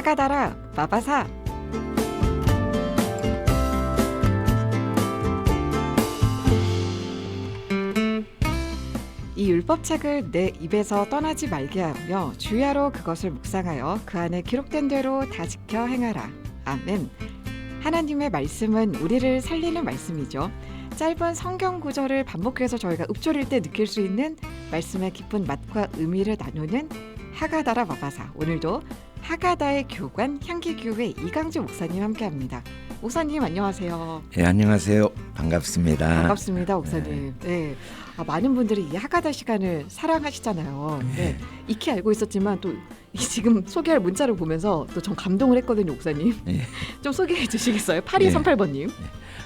하가다라 마바사. 이 율법책을 내 입에서 떠나지 말게 하며 주야로 그것을 묵상하여 그 안에 기록된 대로 다 지켜 행하라. 아멘. 하나님의 말씀은 우리를 살리는 말씀이죠. 짧은 성경 구절을 반복해서 저희가 읊조릴 때 느낄 수 있는 말씀의 깊은 맛과 의미를 나누는 하가다라 마바사. 오늘도 하가다의 교관 향기교회 이강주 목사님 함께합니다. 목사님 안녕하세요. 네, 안녕하세요. 반갑습니다. 반갑습니다, 목사님. 네. 많은 분들이 이 하가다 시간을 사랑하시잖아요. 네. 익히 알고 있었지만 또 지금 소개할 문자를 보면서 또 전 감동을 했거든요, 목사님. 네. 좀 소개해 주시겠어요? 8238번님.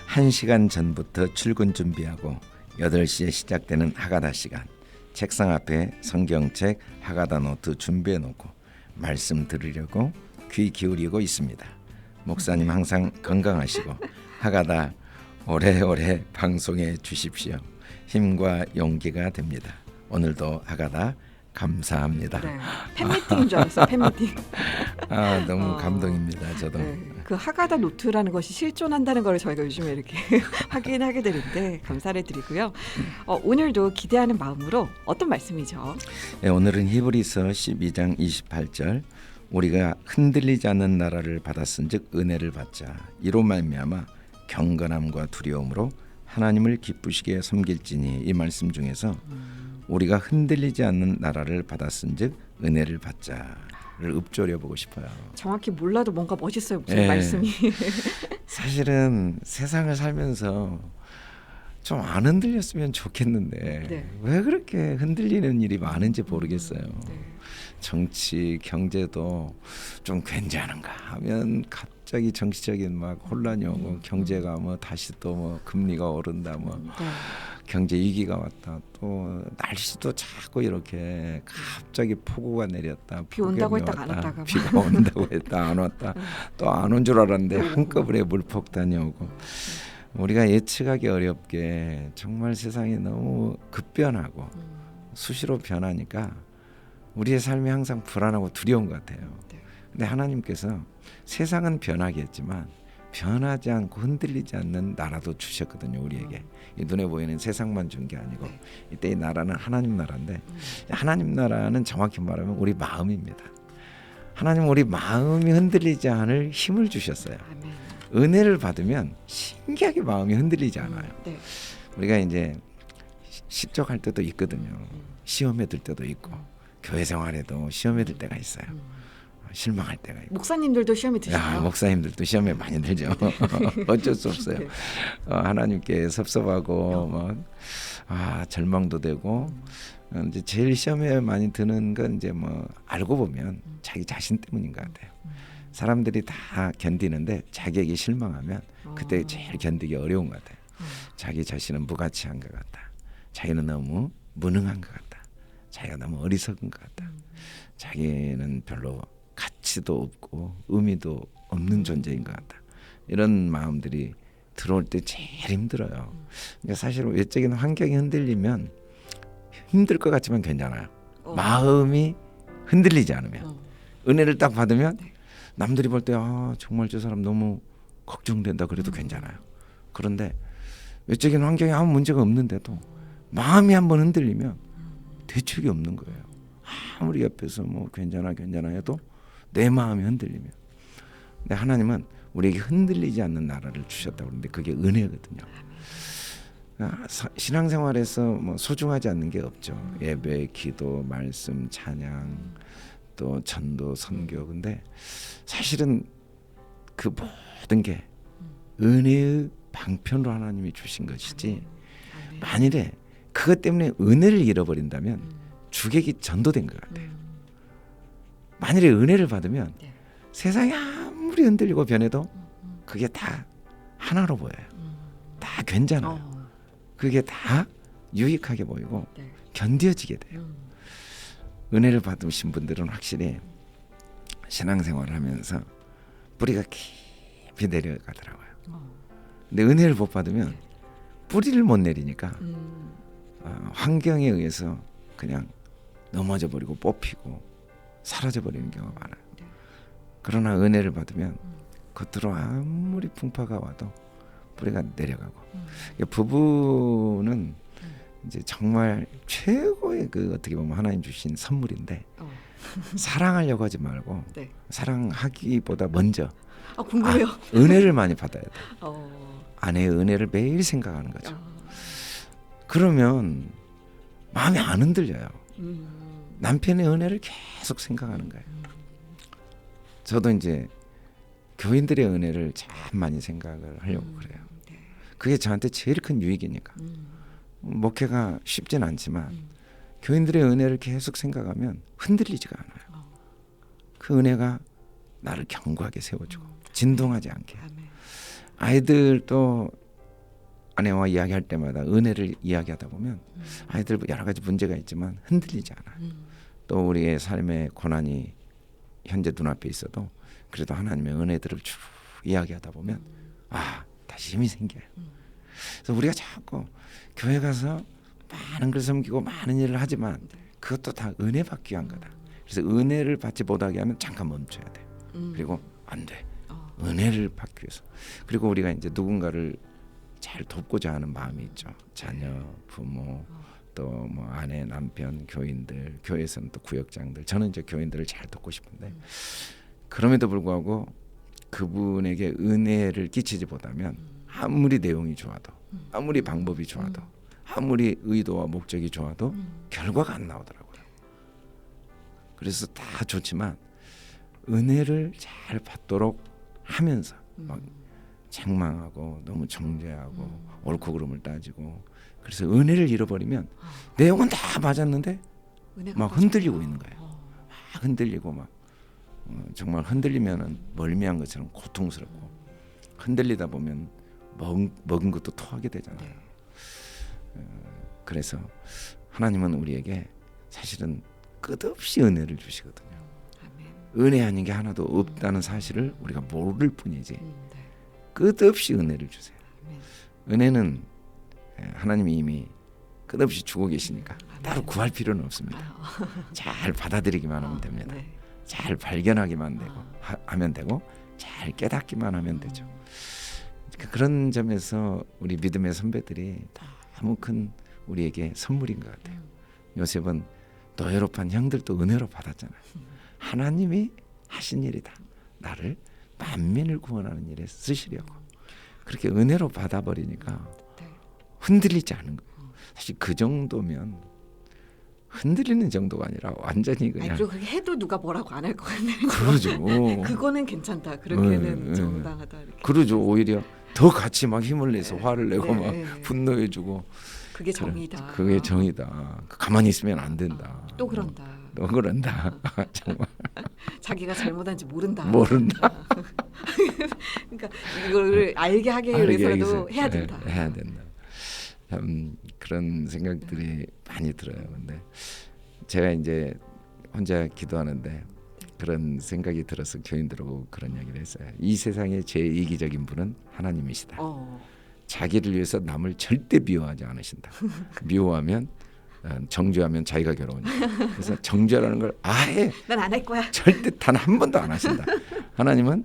1시간 전부터 출근 준비하고 8시에 시작되는 하가다 시간. 책상 앞에 성경책 하가다 노트 준비해 놓고 말씀 들으려고 귀 기울이고 있습니다. 목사님 항상 건강하시고 하가다 오래오래 방송해 주십시오. 힘과 용기가 됩니다. 오늘도 하가다 감사합니다. 네. 팬미팅인 줄 알았어요. 팬미팅. 너무 감동입니다. 저도. 네. 그 하가다 노트라는 것이 실존한다는 걸 저희가 요즘에 이렇게 확인하게 되는데 감사를 드리고요. 오늘도 기대하는 마음으로 어떤 말씀이죠? 네, 오늘은 히브리서 12장 28절 우리가 흔들리지 않는 나라를 받았은즉 은혜를 받자. 이로 말미암아 경건함과 두려움으로 하나님을 기쁘시게 섬길지니. 이 말씀 중에서 우리가 흔들리지 않는 나라를 받았은즉 은혜를 받자를 읊조려 보고 싶어요. 정확히 몰라도 뭔가 멋있어요. 무슨 네. 말씀이. 사실은 세상을 살면서 좀 안 흔들렸으면 좋겠는데 네. 왜 그렇게 흔들리는 일이 많은지 모르겠어요. 네. 정치, 경제도 좀 괜찮은가 하면 갑자기 정치적인 막 혼란이 오고 경제가 뭐 다시 또 뭐 금리가 오른다 뭐 네. 경제 위기가 왔다 또 날씨도 자꾸 이렇게 갑자기 폭우가 내렸다 비 온다고 폭염이 했다가 안 왔다, 왔다가 비가 온다고 했다 안 왔다 또 안 온 줄 알았는데 한꺼번에 물폭탄이 오고 우리가 예측하기 어렵게 정말 세상이 너무 급변하고 수시로 변하니까 우리의 삶이 항상 불안하고 두려운 것 같아요. 근데 하나님께서 세상은 변하겠지만 변하지 않고 흔들리지 않는 나라도 주셨거든요. 우리에게 이 눈에 보이는 세상만 준 게 아니고 이때 이 나라는 하나님 나라인데 하나님 나라는 정확히 말하면 우리 마음입니다. 하나님 우리 마음이 흔들리지 않을 힘을 주셨어요. 아멘. 은혜를 받으면 신기하게 마음이 흔들리지 않아요. 네. 우리가 이제 실족할 때도 있거든요. 시험에 들 때도 있고 교회 생활에도 시험에 들 때가 있어요. 실망할 때가 있고. 목사님들도 시험에 드시나요? 목사님들도 시험에 많이 들죠. 어쩔 수 없어요. 네. 하나님께 섭섭하고 절망도 되고 이제 제일 시험에 많이 드는 건 이제 뭐 알고 보면 자기 자신 때문인 것 같아요. 사람들이 다 견디는데 자기에게 실망하면 그때 제일 견디기 어려운 것 같아요. 자기 자신은 무가치한 것 같다. 자기는 너무 무능한 것 같다. 자기가 너무 어리석은 것 같다. 자기는 별로 가치도 없고 의미도 없는 존재인 것 같다. 이런 마음들이 들어올 때 제일 힘들어요. 그러니까 사실 외적인 환경이 흔들리면 힘들 것 같지만 괜찮아요. 마음이 흔들리지 않으면 은혜를 딱 받으면 남들이 볼 때 정말 저 사람 너무 걱정된다 그래도 괜찮아요. 그런데 외적인 환경에 아무 문제가 없는데도 마음이 한번 흔들리면 대책이 없는 거예요. 아무리 옆에서 뭐 괜찮아 해도 내 마음이 흔들리면. 근데 하나님은 우리에게 흔들리지 않는 나라를 주셨다고 그러는데 그게 은혜거든요. 신앙생활에서 뭐 소중하지 않는 게 없죠. 예배, 기도, 말씀, 찬양, 또 전도, 선교. 근데 사실은 그 모든 게 은혜의 방편으로 하나님이 주신 것이지 만일에 그것 때문에 은혜를 잃어버린다면 주객이 전도된 것 같아요. 만일에 은혜를 받으면 세상이 아무리 흔들리고 변해도 그게 다 하나로 보여요. 다 괜찮아요. 그게 다 유익하게 보이고 견뎌지게 돼요. 은혜를 받으신 분들은 확실히 신앙생활을 하면서 뿌리가 깊이 내려가더라고요. 근데 은혜를 못 받으면 뿌리를 못 내리니까 환경에 의해서 그냥 넘어져 버리고 뽑히고 사라져 버리는 경우가 많아요. 그러나 은혜를 받으면 겉으로 아무리 풍파가 와도 뿌리가 내려가고 부부는 이제 정말 최고의 그 어떻게 보면 하나님 주신 선물인데 사랑하려고 하지 말고 네. 사랑하기보다 먼저 궁금해요. 은혜를 많이 받아야 돼. 어. 아내의 은혜를 매일 생각하는 거죠. 그러면 마음이 안 흔들려요. 남편의 은혜를 계속 생각하는 거예요. 저도 이제 교인들의 은혜를 참 많이 생각을 하려고 그래요. 네. 그게 저한테 제일 큰 유익이니까. 목회가 쉽진 않지만 교인들의 은혜를 계속 생각하면 흔들리지가 않아요. 그 은혜가 나를 견고하게 세워주고 진동하지 않게. 아멘. 아이들도 아내와 이야기할 때마다 은혜를 이야기하다 보면 아이들 여러 가지 문제가 있지만 흔들리지 않아요. 또 우리의 삶의 고난이 현재 눈앞에 있어도 그래도 하나님의 은혜들을 쭉 이야기하다 보면 다시 힘이 생겨요. 그래서 우리가 자꾸 교회 가서 많은 걸 섬기고 많은 일을 하지만 그것도 다 은혜 받기 위한 거다. 그래서 은혜를 받지 못하게 하면 잠깐 멈춰야 돼요. 그리고 안 돼. 은혜를 받기 위해서. 그리고 우리가 이제 누군가를 잘 돕고자 하는 마음이 있죠. 자녀, 부모, 또 뭐 아내, 남편, 교인들, 교회에서는 또 구역장들. 저는 이제 교인들을 잘 돕고 싶은데 그럼에도 불구하고 그분에게 은혜를 끼치지 못하면 아무리 내용이 좋아도 아무리 방법이 좋아도 아무리 의도와 목적이 좋아도 결과가 안 나오더라고요. 그래서 다 좋지만 은혜를 잘 받도록 하면서 막 책망하고 너무 정죄하고 옳고 그름을 따지고 그래서 은혜를 잃어버리면 내용은 다 맞았는데 막 흔들리고 있는 거예요. 막 흔들리고 막 정말 흔들리면은 멀미한 것처럼 고통스럽고 흔들리다 보면 먹은 것도 토하게 되잖아요. 그래서 하나님은 우리에게 사실은 끝없이 은혜를 주시거든요. 은혜 아닌 게 하나도 없다는 사실을 우리가 모를 뿐이지 끝없이 은혜를 주세요. 은혜는 하나님이 이미 끝없이 주고 계시니까 따로 구할 필요는 없습니다. 잘 받아들이기만 하면 됩니다. 잘 발견하기만 되고 하면 되고 잘 깨닫기만 하면 되죠. 그런 점에서 우리 믿음의 선배들이 너무 큰 우리에게 선물인 것 같아요. 요셉은 노예롭한 형들도 은혜로 받았잖아요. 하나님이 하신 일이다. 나를 만민을 구원하는 일에 쓰시려고 그렇게 은혜로 받아버리니까 흔들리지 않은 거예요. 사실 그 정도면 흔들리는 정도가 아니라 완전히 그냥. 그리고 그렇게 해도 누가 뭐라고 안 할 것 같네. 그러죠. 그거는 괜찮다. 그렇게는 정당하다. 이렇게. 그러죠. 오히려 더 같이 막 힘을 내서 화를 내고 막 분노해주고. 그게 정의다. 그게 정의다. 가만히 있으면 안 된다. 또 그런다. 또 그런다. 정말. 자기가 잘못한지 모른다. 그러니까 이거를 알게 하기 위해서라도 해야 된다. 해야 된다. 참 그런 생각들이 많이 들어요. 근데 제가 이제 혼자 기도하는데 그런 생각이 들어서 교인들하고 그런 이야기를 했어요. 이 세상에 제일 이기적인 분은 하나님이시다. 자기를 위해서 남을 절대 미워하지 않으신다. 미워하면 정죄하면 자기가 괴로우니까. 그래서 정죄라는 걸 아예 난 안 할 거야. 절대 단 한 번도 안 하신다. 하나님은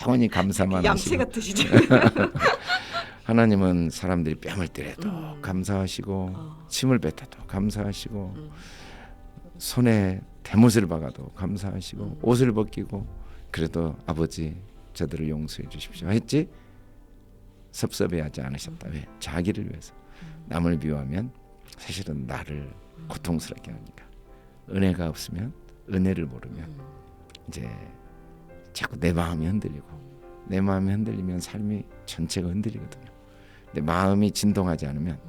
영원히 감사만 양치 하시고. 같으시죠. 하나님은 사람들이 뺨을 때려도 감사하시고 침을 뱉어도 감사하시고 손에 대못을 박아도 감사하시고 옷을 벗기고 그래도 아버지 저들을 용서해 주십시오 했지 섭섭해하지 않으셨다. 왜? 자기를 위해서. 남을 미워하면 사실은 나를 고통스럽게 하니까. 은혜가 없으면 은혜를 모르면 이제 자꾸 내 마음이 흔들리고 내 마음이 흔들리면 삶이 전체가 흔들리거든요. 내 마음이 진동하지 않으면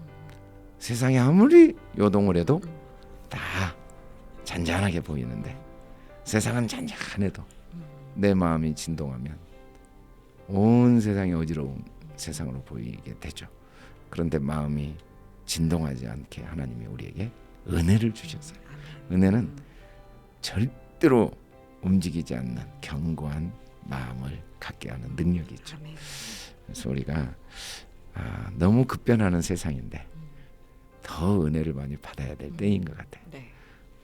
세상에 아무리 요동을 해도 다 잔잔하게 보이는데 세상은 잔잔해도 내 마음이 진동하면 온 세상이 어지러운 세상으로 보이게 되죠. 그런데 마음이 진동하지 않게 하나님이 우리에게 은혜를 주셨어요. 은혜는 절대로 움직이지 않는 견고한 마음을 갖게 하는 능력이 있죠. 그래서 우리가 너무 급변하는 세상인데 더 은혜를 많이 받아야 될 때인 것 같아요.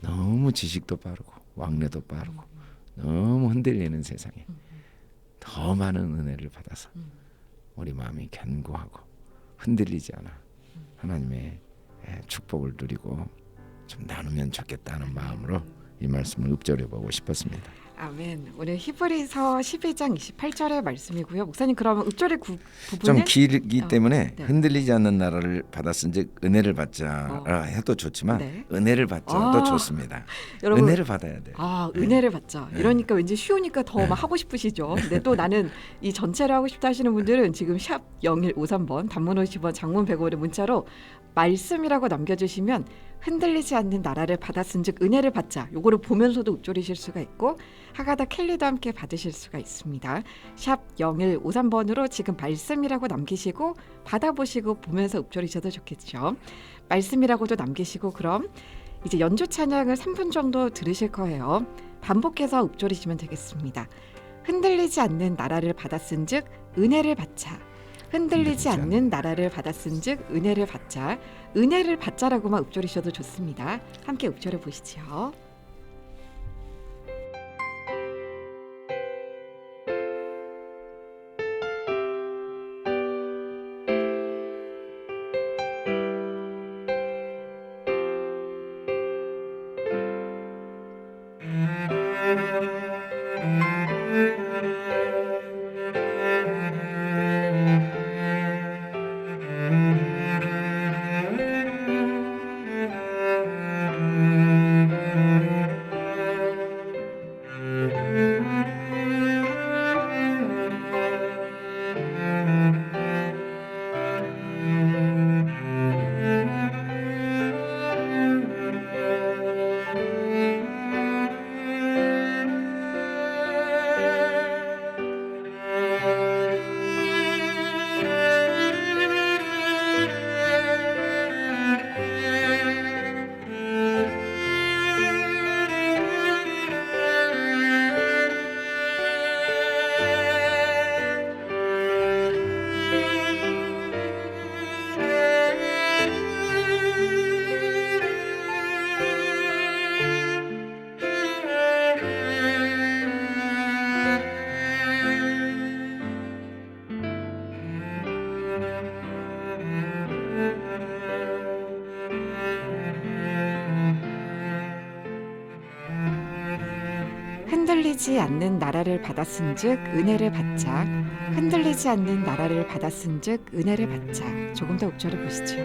너무 지식도 빠르고 왕래도 빠르고 너무 흔들리는 세상에 더 많은 은혜를 받아서 우리 마음이 견고하고 흔들리지 않아 하나님의 축복을 누리고 좀 나누면 좋겠다는 마음으로 이 말씀을 읊조려 보고 싶었습니다. 아멘. 오늘 히브리서 12장 28절의 말씀이고요. 목사님 그러면 읊조리 좀 부분을 길기 때문에 네. 흔들리지 않는 나라를 받았은즉 은혜를 받자 해도 좋지만 네. 은혜를 받자도 좋습니다. 여러분 은혜를 받아야 돼요. 은혜를 받자. 네. 이러니까 왠지 쉬우니까 더 막 하고 싶으시죠. 근데 또 나는 이 전체를 하고 싶다 하시는 분들은 지금 샵 0153번 단문 50원 장문 100원의 문자로 말씀이라고 남겨주시면 흔들리지 않는 나라를 받았은즉 은혜를 받자. 요거를 보면서도 읊조리실 수가 있고 하가다 켈리도 함께 받으실 수가 있습니다. 샵 0153번으로 지금 말씀이라고 남기시고 받아보시고 보면서 읊조리셔도 좋겠죠. 말씀이라고도 남기시고 그럼 이제 연주 찬양을 3분 정도 들으실 거예요. 반복해서 읊조리시면 되겠습니다. 흔들리지 않는 나라를 받았은즉 은혜를 받자. 흔들리지 않는 나라를 받았은즉 은혜를 받자. 은혜를 받자라고만 읊조리셔도 좋습니다. 함께 읊조려 보시죠. 흔들리지 않는 나라를 받았은즉 은혜를 받자. 흔들리지 않는 나라를 받았은즉 은혜를 받자. 조금 더 읊조려 보시죠.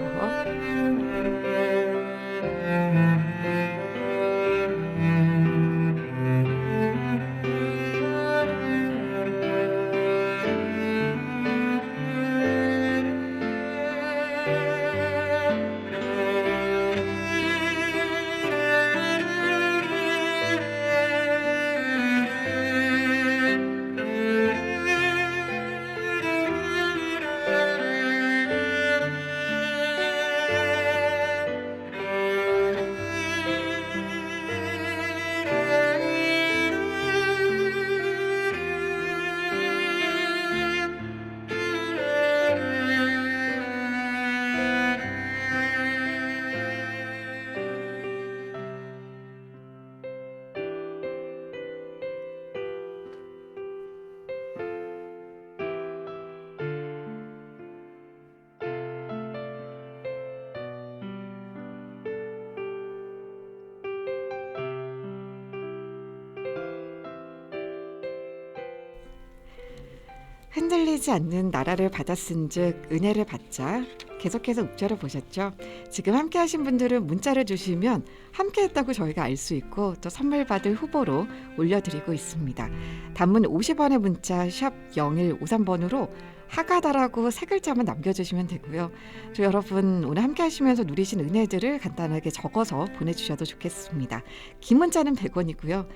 흔들리지 않는 나라를 받았은즉 은혜를 받자. 계속해서 읊조려 보셨죠? 지금 함께 하신 분들은 문자를 주시면 함께 했다고 저희가 알 수 있고 또 선물 받을 후보로 올려드리고 있습니다. 단문 50원의 문자 샵 0153번으로 하가다라고 세 글자만 남겨주시면 되고요. 또 여러분 오늘 함께 하시면서 누리신 은혜들을 간단하게 적어서 보내주셔도 좋겠습니다. 긴 문자는 100원이고요.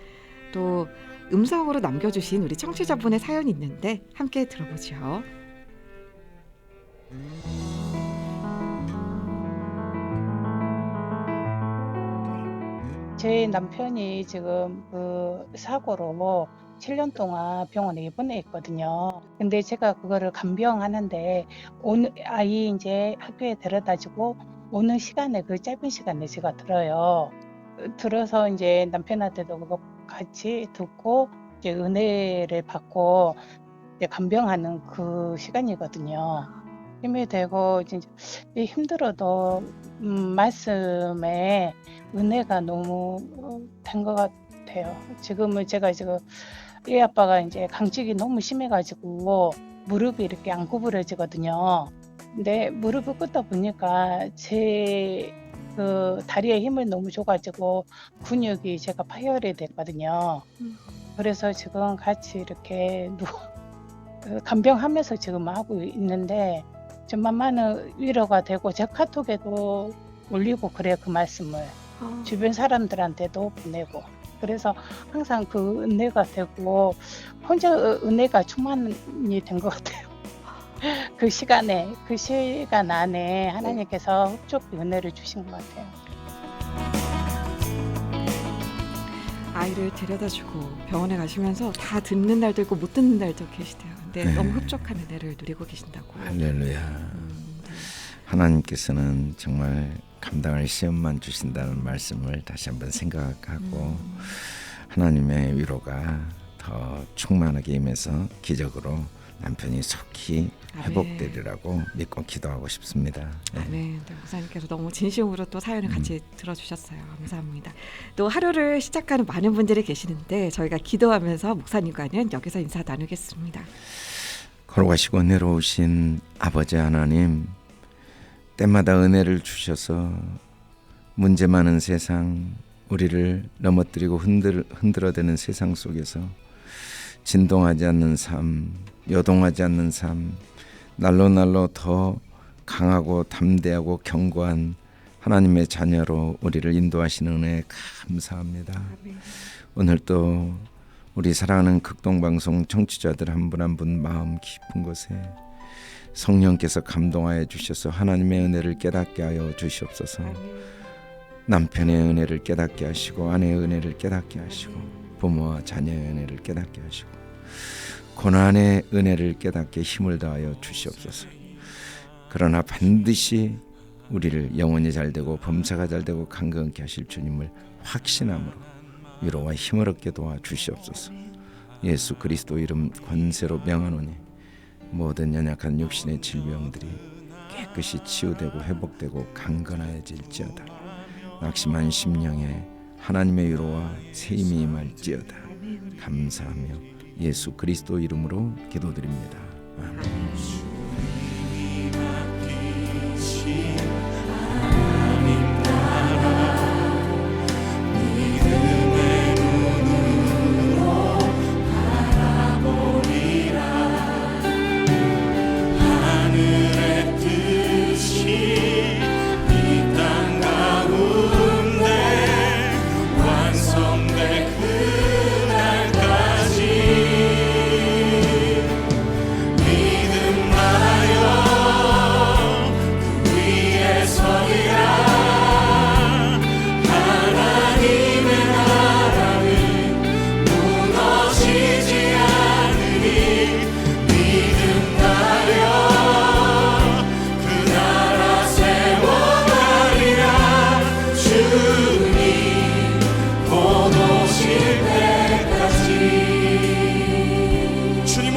또 음성으로 남겨주신 우리 청취자분의 사연이 있는데 함께 들어보죠. 제 남편이 지금 그 사고로 7년 동안 병원에 입원해 있거든요. 근데 제가 그거를 간병하는데 오늘 아이 이제 학교에 데려다주고 오는 시간에 그 짧은 시간에 제가 들어요. 들어서 이제 남편한테도 그거 같이 듣고 이제 은혜를 받고 이제 간병하는 그 시간이거든요. 힘이 되고 진짜 힘들어도 말씀에 은혜가 너무 된 것 같아요. 지금은 제가 지금 애 아빠가 이제 강직이 너무 심해가지고 무릎이 이렇게 안 구부러지거든요. 근데 무릎을 꿇다 보니까 제 그 다리에 힘을 너무 줘가지고 근육이 제가 파열이 됐거든요. 그래서 지금 같이 이렇게 간병하면서 지금 하고 있는데 정말 많은 위로가 되고 제 카톡에도 올리고 그래요. 그 말씀을 주변 사람들한테도 보내고 그래서 항상 그 은혜가 되고 혼자 은혜가 충만이 된 것 같아요. 그 시간 안에 하나님께서 흡족히 은혜를 주신 것 같아요. 아이를 데려다주고 병원에 가시면서 다 듣는 날도 있고 못 듣는 날도 계시대요. 근데 네. 너무 흡족한 은혜를 누리고 계신다고. 할렐루야. 하나님께서는 정말 감당할 시험만 주신다는 말씀을 다시 한번 생각하고 하나님의 위로가 더 충만하게 임해서 기적으로 남편이 속히 회복되리라고 믿고 기도하고 싶습니다. 네. 네, 목사님께서 너무 진심으로 또 사연을 같이 들어주셨어요. 감사합니다. 또 하루를 시작하는 많은 분들이 계시는데 저희가 기도하면서 목사님과는 여기서 인사 나누겠습니다. 걸어가시고 내려오신 아버지 하나님, 때마다 은혜를 주셔서 문제 많은 세상, 우리를 넘어뜨리고 흔들어대는 세상 속에서 진동하지 않는 삶, 요동하지 않는 삶, 날로 더 강하고 담대하고 견고한 하나님의 자녀로 우리를 인도하시는 은혜 감사합니다. 오늘 또 우리 사랑하는 극동방송 청취자들 한 분 한 분 마음 깊은 곳에 성령께서 감동하여 주셔서 하나님의 은혜를 깨닫게 하여 주시옵소서. 남편의 은혜를 깨닫게 하시고 아내의 은혜를 깨닫게 하시고 부모와 자녀의 은혜를 깨닫게 하시고 고난의 은혜를 깨닫게 힘을 다하여 주시옵소서. 그러나 반드시 우리를 영혼이 잘되고 범사가 잘되고 강건케 하실 주님을 확신함으로 위로와 힘을 얻게 도와주시옵소서. 예수 그리스도 이름 권세로 명하노니 모든 연약한 육신의 질병들이 깨끗이 치유되고 회복되고 강건하여질지어다. 낙심한 심령에 하나님의 위로와 새 힘이 임할지어다. 감사하며 예수 그리스도 이름으로 기도드립니다. 아멘.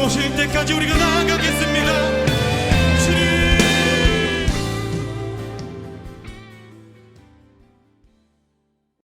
오실 때까지 우리가 나아가겠습니다.